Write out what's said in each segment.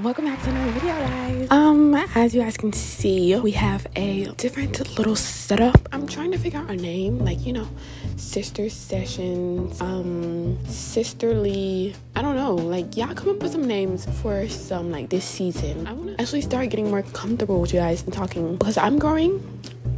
Welcome back to another video, guys. As you guys can see, we have a different little setup. I'm trying to figure out a name, like, you know, sister sessions, sisterly, I don't know, like, y'all come up with some names for some, like, this season. I want to actually start getting more comfortable with you guys and talking because I'm growing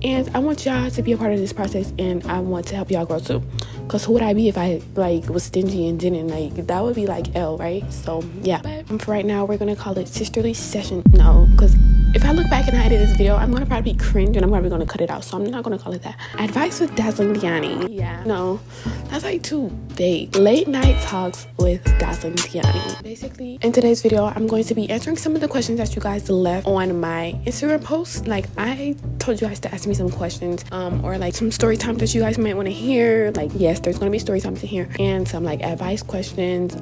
and I want y'all to be a part of this process, and I want to help y'all grow too. Because who would I be if I, like, was stingy and didn't? Like, that would be, like, L, right? So, yeah. But for right now, we're going to call it Sisterly Session. No, because if I look back and I edit this video, I'm going to probably cringe and I'm probably going to cut it out. So, I'm not going to call it that. Advice with Dazzling D'iannie. Yeah. No, that's, like, too vague. Late night talks with Dazzling D'iannie. Basically, in today's video, I'm going to be answering some of the questions that you guys left on my Instagram post. Like, I told you guys to ask me some questions, or, like, some story time that you guys might want to hear. Like, yes, there's gonna be story times in here and some, like, advice questions,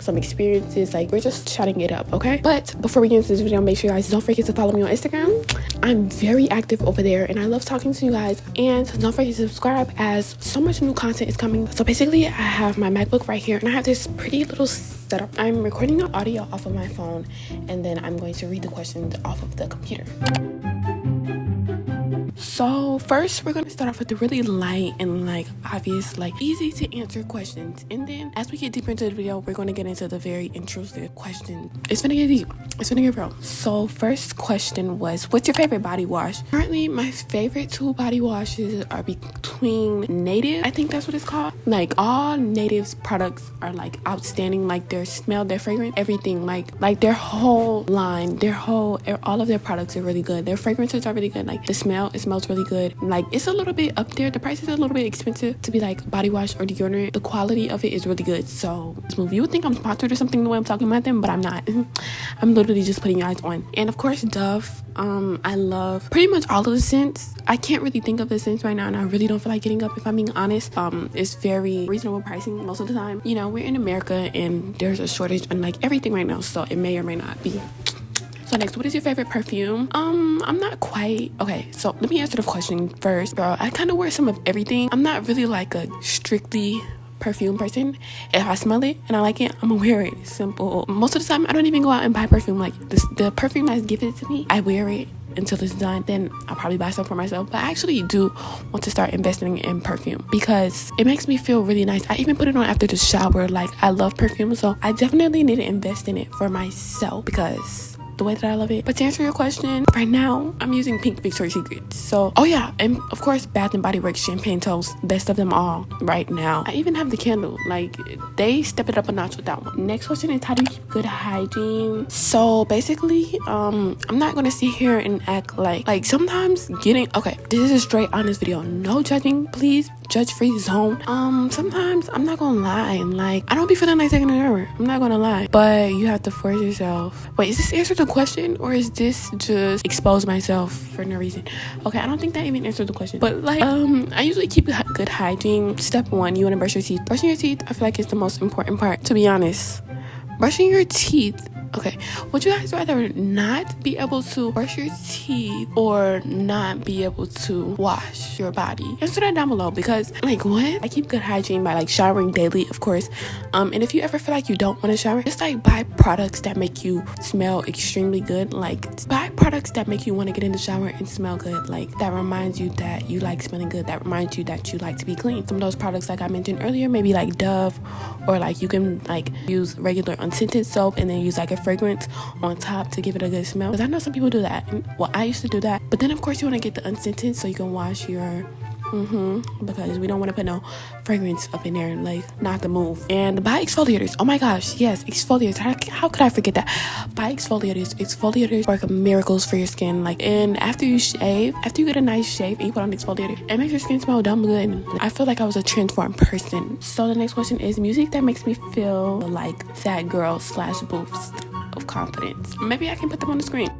some experiences. Like, we're just chatting it up, okay? But before we get into this video, make sure you guys don't forget to follow me on Instagram. I'm very active over there and I love talking to you guys, and don't forget to subscribe as so much new content is coming. So basically, I have my MacBook right here and I have this pretty little setup. I'm recording the audio off of my phone and then I'm going to read the questions off of the computer. So first, we're going to start off with the really light and, like, obvious, like, easy to answer questions. And then as we get deeper into the video, we're going to get into the very intrusive questions. It's gonna get deep. It's gonna get real. So first question was, what's your favorite body wash? Currently, my favorite two body washes are between Native. I think that's what it's called. Like, all Native's products are, like, outstanding. Like, their smell, their fragrance, everything. Like their whole line, all of their products are really good. Their fragrances are really good. Like, the smell, it smells really good. Like, it's a little bit up there. The price is a little bit expensive to be like body wash or deodorant. The quality of it is really good. So you would think I'm sponsored or something the way I'm talking about them, but I'm not. I'm literally just putting you guys on. And of course, Dove. I love pretty much all of the scents. I can't really think of the scents right now, and I really don't feel like getting up, if I'm being honest. It's very reasonable pricing most of the time. You know, we're in America and there's a shortage on, like, everything right now, so it may or may not be. So next, what is your favorite perfume? I'm not quite... Okay, so let me answer the question first. Girl, I kind of wear some of everything. I'm not really, like, a strictly perfume person. If I smell it and I like it, I'm gonna wear it. Simple. Most of the time, I don't even go out and buy perfume. Like, the perfume that's gifted to me, I wear it until it's done. Then I'll probably buy some for myself. But I actually do want to start investing in perfume because it makes me feel really nice. I even put it on after the shower. Like, I love perfume, so I definitely need to invest in it for myself because the way that I love it. But to answer your question, right now I'm using pink Victoria's Secret. So, oh yeah, and of course Bath and Body Works Champagne Toast, best of them all right now. I even have the candle. Like, they step it up a notch with that one. Next question is, how do you keep good hygiene? So basically, I'm not gonna sit here and act like sometimes okay, this is a straight honest video, no judging, please. Judge-free zone. Sometimes I'm not gonna lie, and, like, I don't be feeling like taking a shower. I'm not gonna lie, but you have to force yourself. Wait, is this answer the question, or is this just expose myself for no reason? Okay, I don't think that even answered the question. But, like, I usually keep good hygiene. Step one, you want to brush your teeth. Brushing your teeth, I feel like, is the most important part, to be honest. Brushing your teeth. Okay, would you guys rather not be able to brush your teeth or not be able to wash your body? Answer that down below, because, like, what? I keep good hygiene by, like, showering daily, of course. And if you ever feel like you don't want to shower, just, like, buy products that make you smell extremely good. Like, buy products that make you want to get in the shower and smell good. Like, that reminds you that you like smelling good. That reminds you that you like to be clean. Some of those products, like I mentioned earlier, maybe like Dove, or, like, you can, like, use regular unscented soap and then use, like, a fragrance on top to give it a good smell, because I know some people do that. Well, I used to do that, but then of course you want to get the unscented so you can wash your because we don't want to put no fragrance up in there, like, not the move. And buy exfoliators. Oh my gosh, yes, exfoliators. How could I forget that? Buy exfoliators. Exfoliators work miracles for your skin. Like, and after you get a nice shave and you put on exfoliator, it makes your skin smell dumb good. I feel like I was a transformed person. So the next question is, music that makes me feel like that girl / boost of confidence. Maybe I can put them on the screen.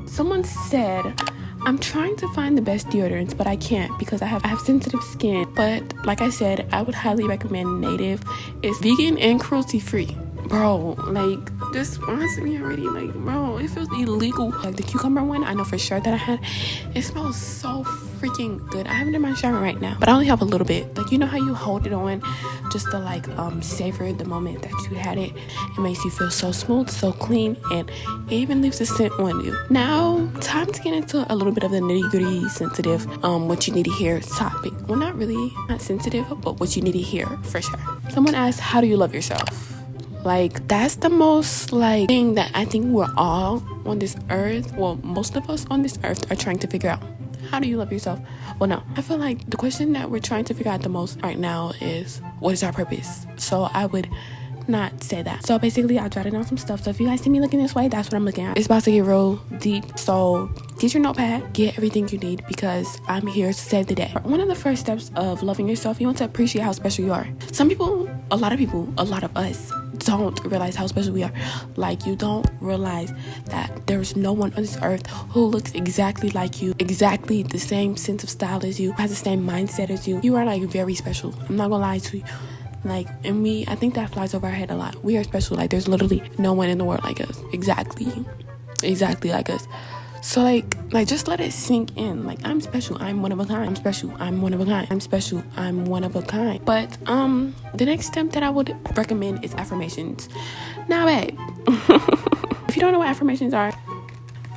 Someone said, I'm trying to find the best deodorants, but I can't because I have sensitive skin. But like I said, I would highly recommend Native. It's vegan and cruelty free. Bro, like, this wants me already. Like, bro, it feels illegal. Like, the cucumber one, I know for sure that I had, it smells so freaking good. I have it in my shower right now, but I only have a little bit. Like, you know how you hold it on just to like savor the moment that you had it. It makes you feel so smooth, so clean, and it even leaves a scent on you. Now, time to get into a little bit of the nitty-gritty, sensitive, what you need to hear topic. Well, not really, not sensitive, but what you need to hear for sure. Someone asked, how do you love yourself? Like, that's the most like thing that I think we're all on this earth, well, most of us on this earth are trying to figure out. How do you love yourself? Well, no, I feel like the question that we're trying to figure out the most right now is, what is our purpose? So I would not say that. So basically, I jotted down some stuff. So if you guys see me looking this way, that's what I'm looking at. It's about to get real deep. So get your notepad, get everything you need, because I'm here to save the day. One of the first steps of loving yourself, you want to appreciate how special you are. Some people, a lot of us don't realize how special we are. Like, you don't realize that there's no one on this earth who looks exactly like you, exactly the same sense of style as you, has the same mindset as you. You are like very special. I'm not gonna lie to you. Like, and I think that flies over our head a lot. We are special. Like, there's literally no one in the world like us. Exactly like us. So like just let it sink in. Like, I'm special, I'm one of a kind. I'm special, I'm one of a kind. I'm special, I'm one of a kind. But the next step that I would recommend is affirmations. Now, babe, if you don't know what affirmations are,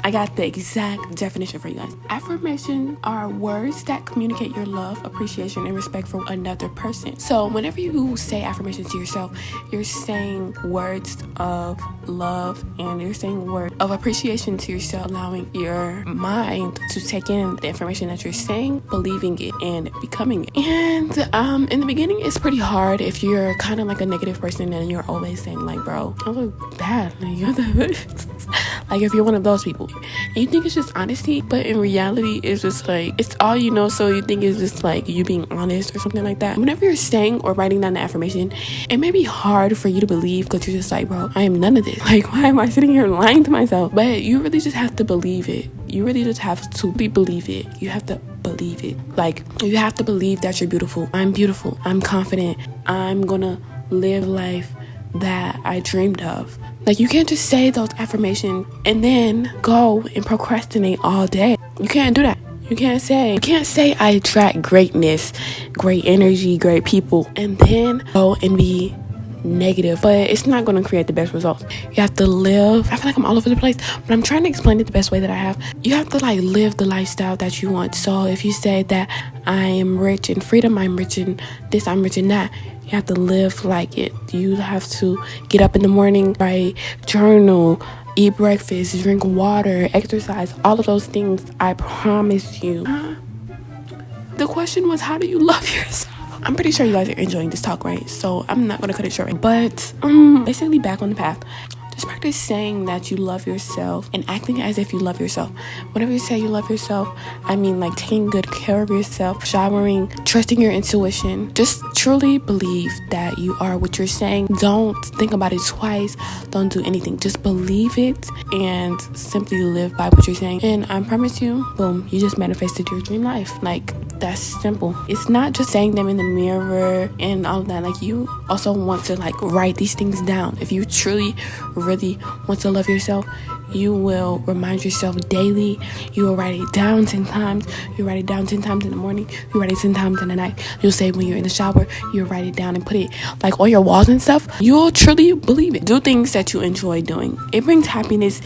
I got the exact definition for you guys. Affirmations are words that communicate your love, appreciation, and respect for another person. So whenever you say affirmations to yourself, you're saying words of love and you're saying words of appreciation to yourself, allowing your mind to take in the information that you're saying, believing it, and becoming it. And in the beginning, it's pretty hard if you're kind of like a negative person and you're always saying like, bro, I look bad. Like, you're like, if you're one of those people and you think it's just honesty, but in reality it's just like, it's all you know, so you think it's just like you being honest or something like that. Whenever you're saying or writing down the affirmation, it may be hard for you to believe, because you're just like, bro, I am none of this. Like, why am I sitting here lying to myself? But you really just have to believe it. You really just have to believe it. You have to believe it. Like, you have to believe that you're beautiful. I'm confident. I'm gonna live life that I dreamed of. Like, you can't just say those affirmations and then go and procrastinate all day. You can't do that. You can't say I attract greatness, great energy, great people, and then go and be negative. But it's not going to create the best results. You have to live. I feel like I'm all over the place, but I'm trying to explain it the best way that I have. You have to like live the lifestyle that you want. So if you say that I am rich in freedom, I'm rich in this, I'm rich in that, you have to live like it. You have to get up in the morning, write, journal, eat breakfast, drink water, exercise, all of those things. I promise you. The question was, how do you love yourself? I'm pretty sure you guys are enjoying this talk, right? So I'm not gonna cut it short. But basically, back on the path. Just practice saying that you love yourself and acting as if you love yourself. Whenever you say you love yourself, I mean like taking good care of yourself, showering, trusting your intuition. Just truly believe that you are what you're saying. Don't think about it twice. Don't do anything. Just believe it and simply live by what you're saying. And I promise you, boom, you just manifested your dream life. Like, that's simple. It's not just saying them in the mirror and all of that. Like, you also want to like write these things down. If you truly really want to love yourself, you will remind yourself daily. You will write it down 10 times. You write it down 10 times in the morning. You write it 10 times in the night. You'll say when you're in the shower, you'll write it down and put it like on your walls and stuff. You'll truly believe it. Do things that you enjoy doing. It brings happiness,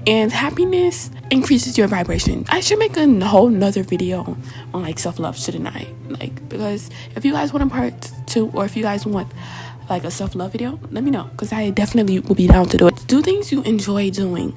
and happiness increases your vibration. I should make a whole nother video on like self-love, shouldn't I? Like, because if you guys want a part 2, or if you guys want like a self-love video, let me know, because I definitely will be down to do it. Do things you enjoy doing.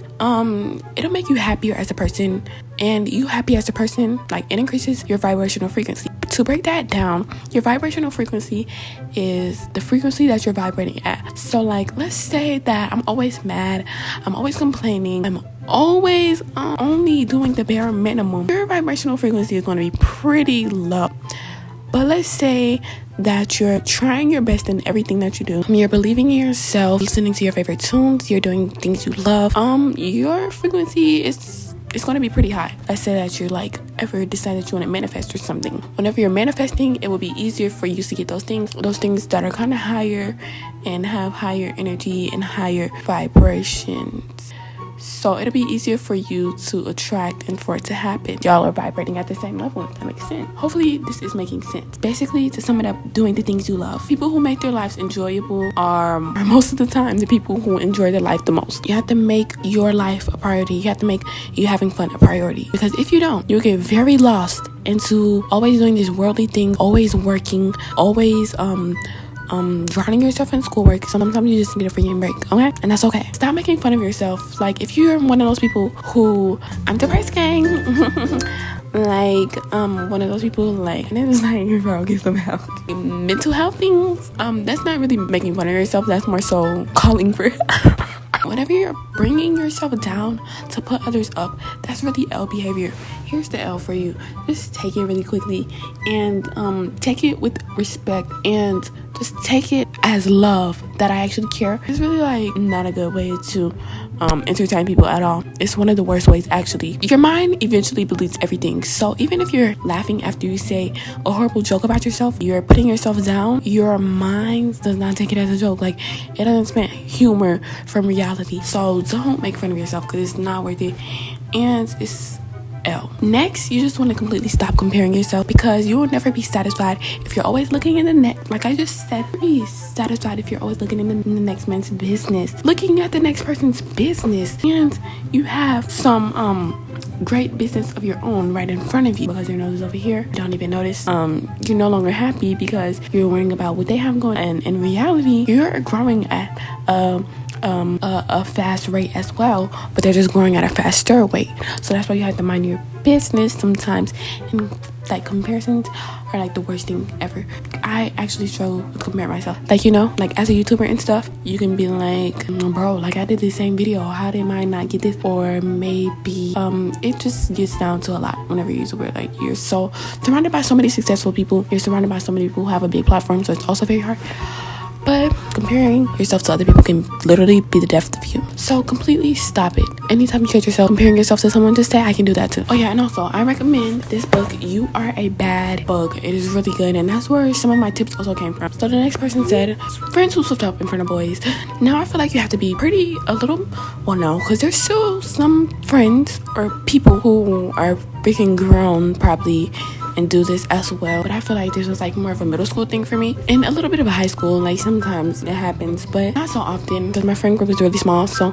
It'll make you happier as a person, and you happy as a person, like, it increases your vibrational frequency. To break that down, your vibrational frequency is the frequency that you're vibrating at. So like, let's say that I'm always mad, I'm always complaining, I'm always only doing the bare minimum. Your vibrational frequency is going to be pretty low. But let's say that you're trying your best in everything that you do. You're believing in yourself, listening to your favorite tunes, you're doing things you love. Your frequency is going to be pretty high. Let's say that you're like ever decide that you want to manifest or something. Whenever you're manifesting, it will be easier for you to get those things that are kind of higher and have higher energy and higher vibrations. So it'll be easier for you to attract and for it to happen. Y'all are vibrating at the same level, if that makes sense. Hopefully this is making sense. Basically, to sum it up, doing the things you love. People who make their lives enjoyable are most of the time the people who enjoy their life the most. You have to make your life a priority. You have to make you having fun a priority. Because if you don't, you'll get very lost into always doing these worldly things, always working, always drowning yourself in schoolwork. Sometimes you just need a freaking break, okay? And that's okay. Stop making fun of yourself. Like, if you're one of those people who, I'm depressed, gang. Like, one of those people, like, and it's like, bro, get some help. Mental health things, that's not really making fun of yourself. That's more so calling for whenever you're bringing yourself down to put others up, that's really L behavior. Here's the L for you. Just take it really quickly and take it with respect and just take it as love that I actually care. It's really like not a good way to entertain people at all. It's one of the worst ways, actually. Your mind eventually believes everything. So even if you're laughing after you say a horrible joke about yourself, you're putting yourself down, your mind does not take it as a joke. Like, it doesn't spend humor from reality. So don't make fun of yourself because it's not worth it. And it's L. Next, you just want to completely stop comparing yourself because you will never be satisfied if you're always looking in the next. Like I just said, be satisfied if you're always looking in the next man's business, looking at the next person's business, and you have some great business of your own right in front of you because your nose is over here. You don't even notice. You're no longer happy because you're worrying about what they have going, and in reality, you're growing at a fast rate as well, but they're just growing at a faster rate. So that's why you have to mind your business sometimes. And like, comparisons are like the worst thing ever. I actually struggle with comparing myself. Like, you know, like as a YouTuber and stuff, you can be like, bro, like I did the same video, how did mine not get this? Or maybe it just gets down to a lot whenever you're a YouTuber. Like, you're so surrounded by so many successful people, you're surrounded by so many people who have a big platform, so it's also very hard. But comparing yourself to other people can literally be the death of you. So completely stop it. Anytime you catch yourself comparing yourself to someone, just say, I can do that too. Oh yeah, and also, I recommend this book, You Are a Bad Bug. It is really good, and that's where some of my tips also came from. So the next person said, friends who slipped up in front of boys. Now I feel like you have to be well, no, because there's still some friends or people who are freaking grown probably and do this as well, but I feel like this was like more of a middle school thing for me and a little bit of a high school. Like, sometimes it happens, but not so often because my friend group is really small. So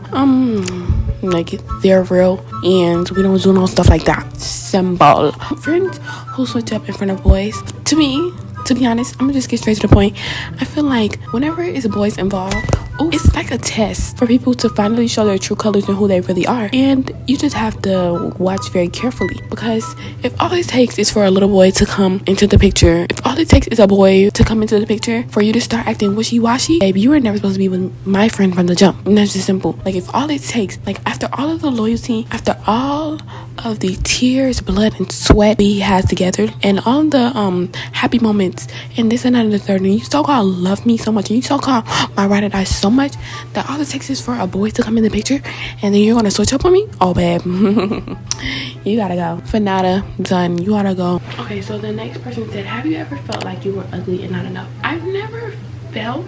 like, they're real and we don't do no stuff like that. Symbol. Friends who switch up in front of boys, to me, to be honest, I'm gonna just get straight to the point. I feel like whenever it's boys involved, it's like a test for people to finally show their true colors and who they really are. And you just have to watch very carefully, because if all it takes is for a little boy to come into the picture, if all it takes is a boy to come into the picture for you to start acting wishy-washy, baby, you were never supposed to be with my friend from the jump. And that's just simple. Like, if all it takes, like, after all of the loyalty, after all of the tears, blood, and sweat we had together, and all the happy moments, and this and that and the third, and you so-called love me so much, and you so-called my ride or die so much, that all it takes is for a boy to come in the picture, and then you're gonna switch up on me? Oh, babe. You gotta go. Fanata, done. You gotta go. Okay, so the next person said, have you ever felt like you were ugly and not enough? I've never felt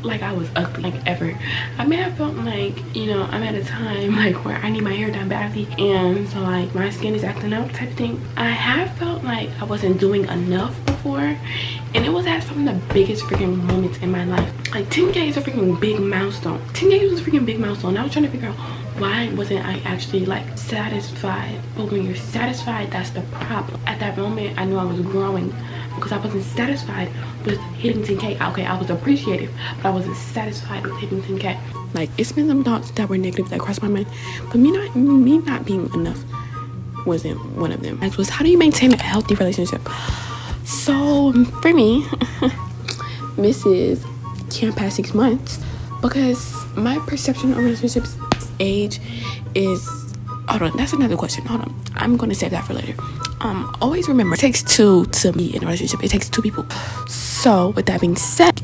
like I was ugly, like, ever. I may have felt like, you know, I'm at a time like where I need my hair done badly, and so like my skin is acting up type of thing. I have felt like I wasn't doing enough before, and it was at some of the biggest freaking moments in my life. Like, 10K is a freaking big milestone. 10K was a freaking big milestone. I was trying to figure out, why wasn't I actually like satisfied? But when you're satisfied, that's the problem. At that moment, I knew I was growing because I wasn't satisfied with hitting 10K. Okay, I was appreciative, but I wasn't satisfied with hitting 10K. Like, it's been some thoughts that were negative that crossed my mind, but me not being enough wasn't one of them. Next was, how do you maintain a healthy relationship? So for me, Mrs. can't pass 6 months, because my perception of relationships age is, hold on, that's another question. Hold on, I'm gonna save that for later. Always remember, it takes two to be in a relationship. It takes two people. So with that being said,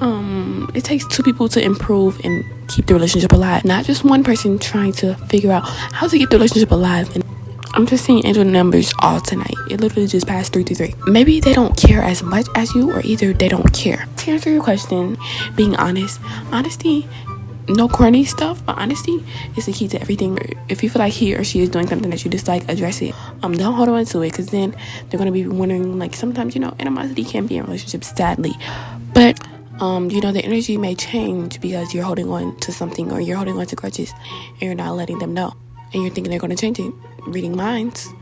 it takes two people to improve and keep the relationship alive, not just one person trying to figure out how to keep the relationship alive. And I'm just seeing angel numbers all tonight. It literally just passed 333. Maybe they don't care as much as you, or either they don't care. To answer your question, being honest, honesty no corny stuff, but honesty is the key to everything. If you feel like he or she is doing something that you dislike, address it. Don't hold on to it, because then they're going to be wondering, like, sometimes, animosity can be in relationships, sadly. But the energy may change because you're holding on to something, or you're holding on to grudges and you're not letting them know, and you're thinking they're going to change it. Reading minds,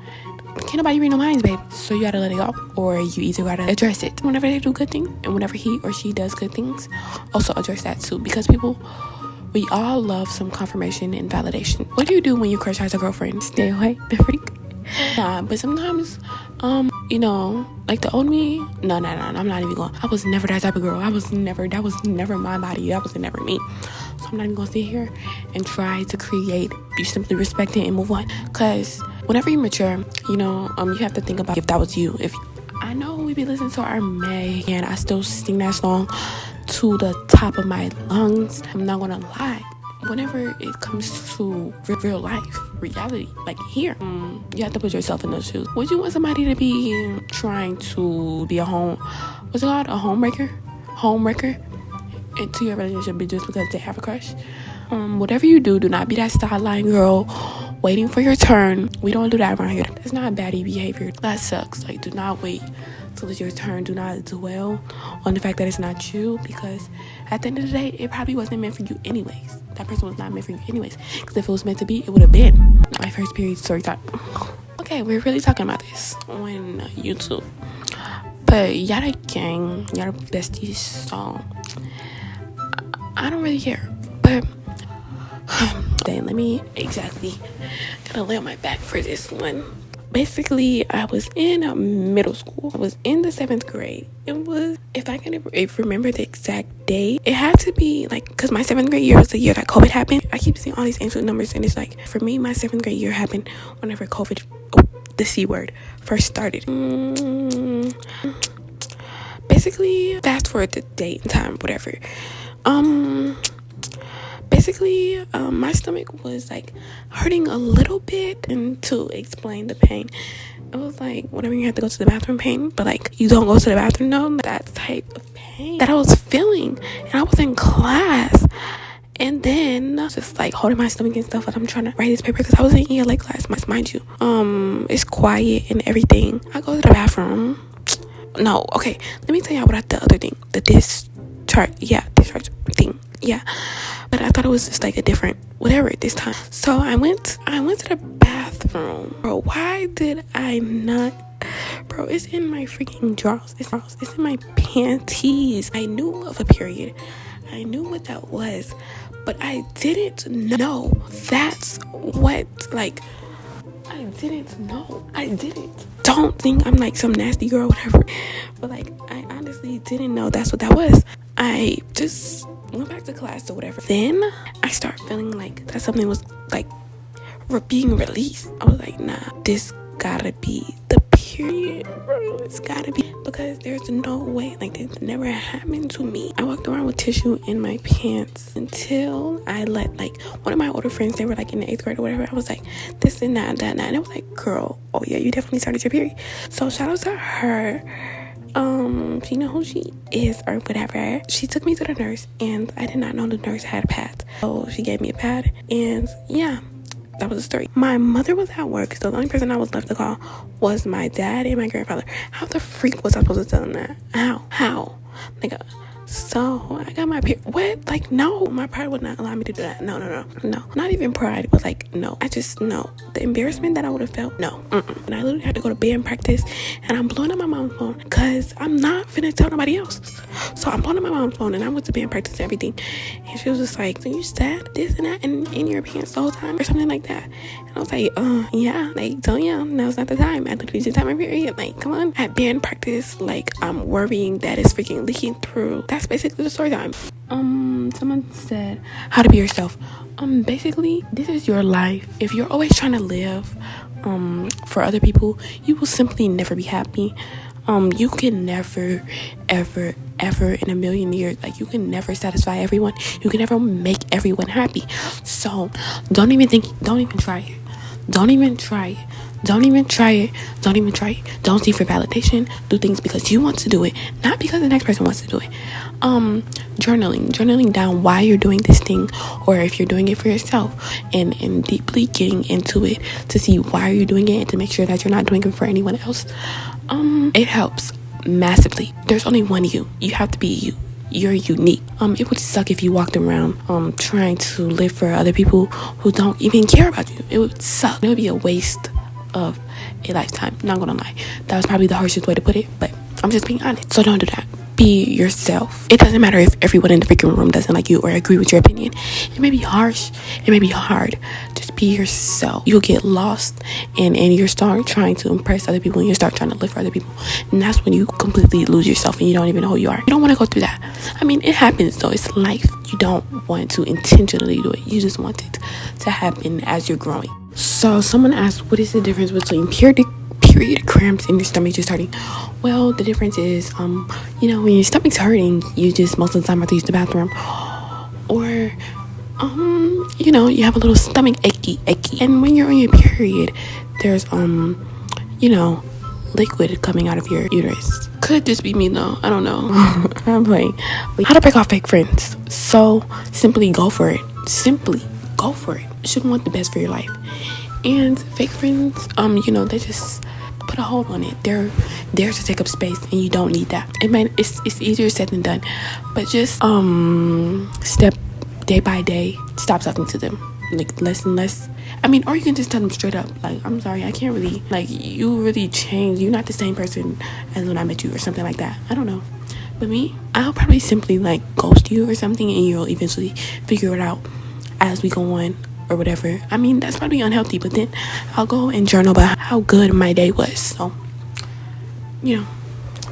can't nobody read no minds, babe. So you gotta let it go, or you either gotta address it whenever they do good things, and whenever he or she does good things, also address that too, because we all love some confirmation and validation. What do you do when your crush has a girlfriend? Stay away, the freak. Nah, but sometimes, like the old me, no, I'm not even going. I was never that type of girl. That was never my body. That was never me. So I'm not even going to sit here and try to create. You simply respect it and move on. Because whenever you mature, you have to think about if that was you. If I know we be listening to our May, and I still sing that song to the top of my lungs. I'm not gonna lie. Whenever it comes to real life, reality, like here, you have to put yourself in those shoes. Would you want somebody to be trying to be a homewrecker into your relationship just because they have a crush? Whatever you do not be that sideline girl waiting for your turn. We don't do that around here. That's not baddie behavior. That sucks. Like, do not wait till it's your turn. Do not dwell on the fact that it's not you, because at the end of the day, it probably wasn't meant for you anyways. That person was not meant for you anyways, because if it was meant to be, it would have been. My first period story time. Okay, we're really talking about this on YouTube, but y'all the gang, y'all the besties, so I don't really care. But then let me gotta lay on my back for this one. Basically, I was in middle school. I was in the 7th grade. It was, if I can remember the exact date, it had to be like, because my 7th grade year was the year that COVID happened. I keep seeing all these ancient numbers, and it's like, for me, my 7th grade year happened whenever COVID, the C word, first started. Basically, fast forward the date and time, whatever. Basically, my stomach was like hurting a little bit, and to explain the pain, it was like whenever you have to go to the bathroom pain, but like you don't go to the bathroom, no, that type of pain that I was feeling, and I was in class, and then I was just like holding my stomach and stuff, and I'm trying to write this paper because I was in ELA class, mind you. It's quiet and everything. I go to the bathroom. No, okay, let me tell y'all about the other thing, the discharge thing. Yeah, but I thought it was just like a different whatever this time. So I went to the bathroom. Bro, why did I not? Bro, it's in my freaking drawers. It's in my panties. I knew of a period. I knew what that was, but I didn't know that's what, like, I didn't know. Don't think I'm like some nasty girl or whatever, but like, I honestly didn't know that's what that was. I just went back to class or whatever. Then I start feeling like that something was like being released. I was like, nah, this gotta be the period, bro. It's gotta be, because there's no way, like, this never happened to me. I walked around with tissue in my pants until I let, like, one of my older friends, they were like in the 8th grade or whatever. I was like, this and that, and I was like, girl, oh yeah, you definitely started your period. So shout out to her. You know who she is or whatever. She took me to the nurse, and I did not know the nurse had a pad. So she gave me a pad, and yeah, that was the story. My mother was at work, so the only person I was left to call was my dad and my grandfather. How the freak was I supposed to tell them that? How? Nigga. So I got my period. What? Like, no, my pride would not allow me to do that. No. Not even pride, but like, no. I just, no. The embarrassment that I would have felt, no. And I literally had to go to band practice, and I'm blowing up my mom's phone because I'm not finna tell nobody else. So I'm blowing up my mom's phone, and I went to band practice and everything, and she was just like, so you said this and that in your pants the whole time or something like that? And I was like, yeah, like, so yeah, now's not the time. I literally just had my period. Like, come on. At band practice, like, I'm worrying that it's freaking leaking through. That's basically the story time. Someone said how to be yourself. Basically, this is your life. If you're always trying to live for other people, you will simply never be happy. You can never, ever in a million years, like, you can never satisfy everyone. You can never make everyone happy. So don't even try it. Don't even try it. Don't even try it. Don't seek for validation. Do things because you want to do it, not because the next person wants to do it. Journaling down why you're doing this thing, or if you're doing it for yourself, and deeply getting into it to see why you're doing it and to make sure that you're not doing it for anyone else. It helps massively. There's only one you. You have to be you. You're unique. It would suck if you walked around trying to live for other people who don't even care about you. It would suck. It would be a waste of a lifetime. Not gonna lie, that was probably the harshest way to put it, but I'm just being honest. So don't do that. Be yourself. It doesn't matter if everyone in the freaking room doesn't like you or agree with your opinion. It may be harsh, it may be hard. Just be yourself. You'll get lost and you start trying to impress other people, and you start trying to live for other people, and that's when you completely lose yourself and you don't even know who you are. You don't want to go through that. I mean, it happens though. It's life. You don't want to intentionally do it. You just want it to happen as you're growing. So someone asked, what is the difference between period cramps and your stomach just hurting? Well, the difference is, when your stomach's hurting, you just most of the time have to use the bathroom, or you have a little stomach achy. And when you're on your period, there's liquid coming out of your uterus. Could just be me though. I don't know. I'm playing. How to break off fake friends? So simply go for it. Simply go for it. You shouldn't want the best for your life. And fake friends, they just put a hold on it. They're there to take up space, and you don't need that. It's easier said than done, but just step day by day, stop talking to them, like less and less. I mean, or you can just tell them straight up, like, I'm sorry, I can't really, like, you really changed. You're not the same person as when I met you, or something like that. I don't know. But me, I'll probably simply like ghost you or something, and you'll eventually figure it out as we go on, or whatever. I mean, that's probably unhealthy, but then I'll go and journal about how good my day was. So,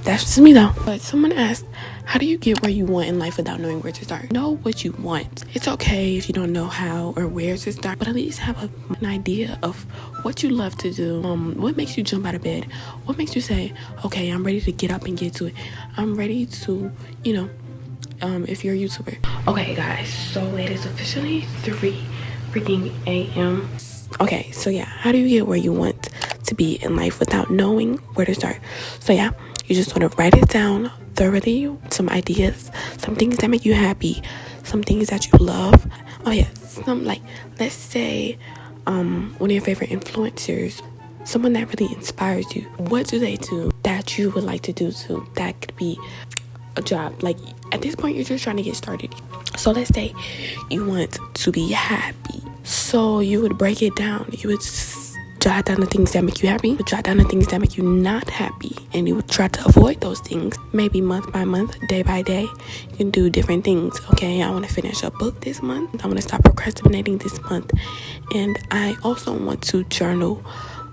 that's just me though. But someone asked, how do you get where you want in life without knowing where to start? Know what you want. It's okay if you don't know how or where to start, but at least have an idea of what you love to do. What makes you jump out of bed? What makes you say, okay, I'm ready to get up and get to it. I'm ready to, if you're a YouTuber. Okay, guys, so it is officially 3 freaking a.m. Okay, so yeah, how do you get where you want to be in life without knowing where to start? So yeah, you just want to write it down thoroughly, some ideas, some things that make you happy, some things that you love. Oh yeah, let's say one of your favorite influencers, someone that really inspires you. What do they do that you would like to do too? That could be a job. Like, at this point, you're just trying to get started. So let's say you want to be happy. So you would break it down. You would jot down the things that make you happy, jot down the things that make you not happy, and you would try to avoid those things. Maybe month by month, day by day, you can do different things. Okay, I want to finish a book this month. I want to stop procrastinating this month, and I also want to journal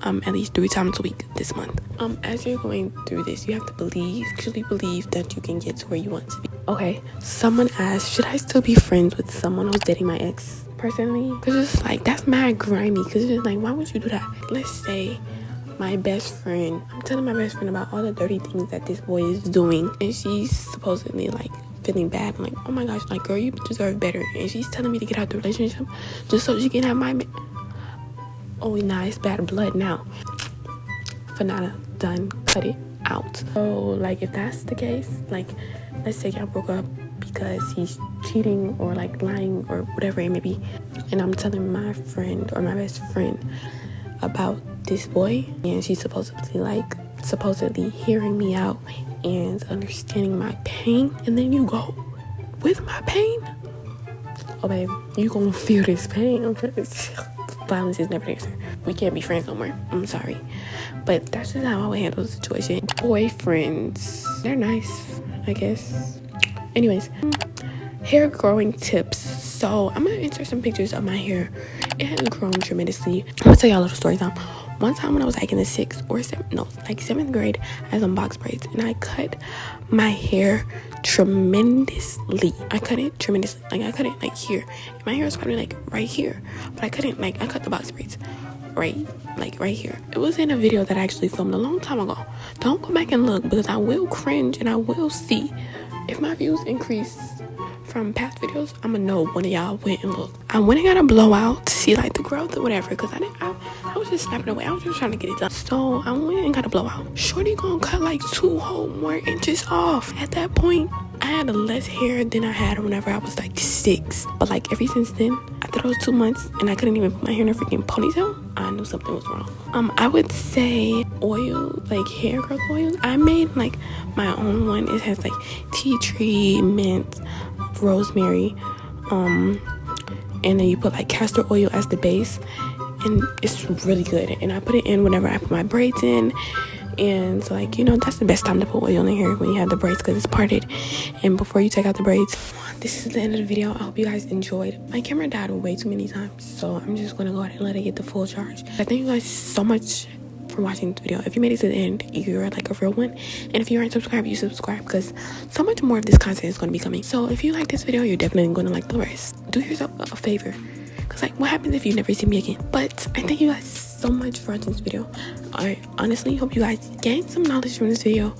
at least 3 times a week this month. As you're going through this, you have to actually believe that you can get to where you want to be. Okay, someone asked, should I still be friends with someone who's dating my ex? Personally, because it's like, that's mad grimy, because it's just like, why would you do that? Let's say my best friend, I'm telling my best friend about all the dirty things that this boy is doing, and she's supposedly like feeling bad. I'm like, oh my gosh, like, girl, you deserve better. And she's telling me to get out the relationship just so she can have my oh nah, it's bad blood now. Fanata, done, cut it out. So like, if that's the case, like, let's say y'all broke up because he's cheating or like lying or whatever it may be, and I'm telling my friend or my best friend about this boy, and she's supposedly hearing me out and understanding my pain, and then you go with my pain. Oh babe, you gonna feel this pain. Violence is never the answer. We can't be friends no more. I'm sorry, but that's just how I would handle the situation. Boyfriends, they're nice, I guess. Anyways, hair growing tips. So I'm gonna insert some pictures of my hair. It has grown tremendously. I'm gonna tell y'all a little story time. One time when I was like in the 7th grade, I had some box braids, and I cut my hair tremendously. I cut it tremendously. Like, I cut it like here. My hair was probably like right here, but I cut the box braids right here. It was in a video that I actually filmed a long time ago. Don't go back and look, because I will cringe and I will see if my views increase from past videos, I'm gonna know one of y'all went and looked. I went and got a blowout to see like the growth or whatever, because I was just snapping away. I was just trying to get it done. So I went and got a blowout. Shorty gonna cut like 2 whole more inches off. At that point, I had less hair than I had whenever I was like 6. But like ever since then, after those 2 months, and I couldn't even put my hair in a freaking ponytail, I knew something was wrong. I would say oil, like hair growth oils. I made like my own one. It has like tea tree, mint, rosemary, and then you put like castor oil as the base, and it's really good. And I put it in whenever I put my braids in. And like, you know, that's the best time to put oil in here, when you have the braids, because it's parted and before you take out the braids. This is the end of the video. I hope you guys enjoyed. My camera died way too many times, so I'm just gonna go ahead and let it get the full charge. I thank you guys so much for watching this video. If you made it to the end, you're like a real one. And if you aren't subscribed, you subscribe, because so much more of this content is going to be coming. So if you like this video, you're definitely going to like the rest. Do yourself a favor, because like, what happens if you never see me again? But I thank you guys so much for watching this video. I honestly hope you guys gained some knowledge from this video,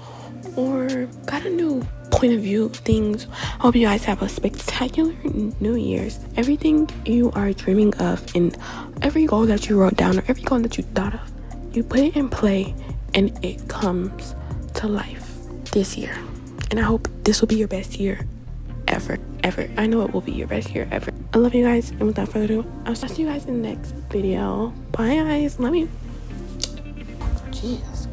or got a new point of view of things. Hope you guys have a spectacular New Year's. Everything you are dreaming of, and every goal that you wrote down, or every goal that you thought of, you put it in play and it comes to life this year. And I hope this will be your best year ever. I know it will be your best year ever. I love you guys, and without further ado, I'll see you guys in the next video. Bye guys, love you. Jesus.